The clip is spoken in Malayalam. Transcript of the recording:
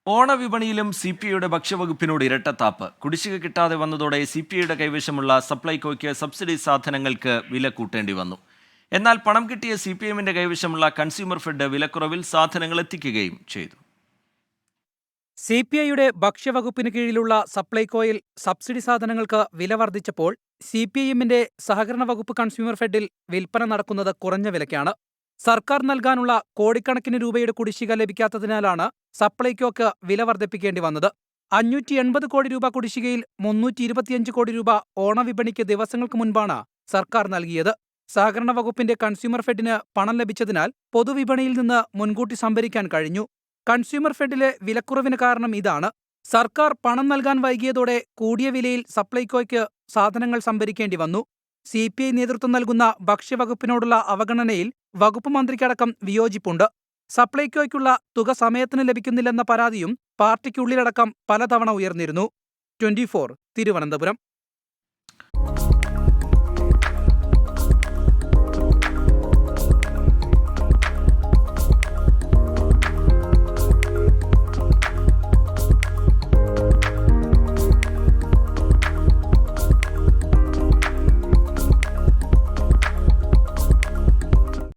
ഓണവിപണിയിലും CPIയുടെ ഭക്ഷ്യവകുപ്പിനോട് ഇരട്ടത്താപ്പ്. കുടിശ്ശിക കിട്ടാതെ വന്നതോടെ CPIയുടെ കൈവശമുള്ള സപ്ലൈകോയ്ക്ക് സബ്സിഡി സാധനങ്ങൾക്ക് വില കൂട്ടേണ്ടി വന്നു. എന്നാൽ പണം കിട്ടിയ CPMന്റെ കൈവശമുള്ള കൺസ്യൂമർ ഫെഡ് വിലക്കുറവിൽ സാധനങ്ങൾ എത്തിക്കുകയും ചെയ്തു. CPIയുടെ ഭക്ഷ്യവകുപ്പിന് കീഴിലുള്ള സപ്ലൈകോയിൽ സബ്സിഡി സാധനങ്ങൾക്ക് വില വർദ്ധിച്ചപ്പോൾ CPIഎമ്മിന്റെ സഹകരണ വകുപ്പ് കൺസ്യൂമർ ഫെഡിൽ വിൽപ്പന നടക്കുന്നത് കുറഞ്ഞ വിലയ്ക്കാണ്. സർക്കാർ നൽകാനുള്ള കോടിക്കണക്കിന് രൂപയുടെ കുടിശ്ശിക ലഭിക്കാത്തതിനാലാണ് സപ്ലൈകോക്ക് വില വർദ്ധിപ്പിക്കേണ്ടി വന്നത്. 580 കോടി രൂപ കുടിശ്ശികയിൽ 325 കോടി രൂപ ഓണവിപണിക്ക് ദിവസങ്ങൾക്ക് മുൻപാണ് സർക്കാർ നൽകിയത്. സഹകരണ വകുപ്പിന്റെ കൺസ്യൂമർ ഫെഡിന് പണം ലഭിച്ചതിനാൽ പൊതുവിപണിയിൽ നിന്ന് മുൻകൂട്ടി സംഭരിക്കാൻ കഴിഞ്ഞു. കൺസ്യൂമർ ഫെഡിലെ വിലക്കുറവിന് കാരണം ഇതാണ്. സർക്കാർ പണം നൽകാൻ വൈകിയതോടെ കൂടിയ വിലയിൽ സപ്ലൈകോയ്ക്ക് സാധനങ്ങൾ സംഭരിക്കേണ്ടി വന്നു. CPI നേതൃത്വം നൽകുന്ന ഭക്ഷ്യവകുപ്പിനോടുള്ള അവഗണനയിൽ വകുപ്പ് മന്ത്രിക്കടക്കം വിയോജിപ്പുണ്ട്. സപ്ലൈകോയ്ക്കുള്ള തുക സമയത്തിന് ലഭിക്കുന്നില്ലെന്ന പരാതിയും പാർട്ടിക്കുള്ളിലടക്കം പലതവണ ഉയർന്നിരുന്നു. 24 തിരുവനന്തപുരം.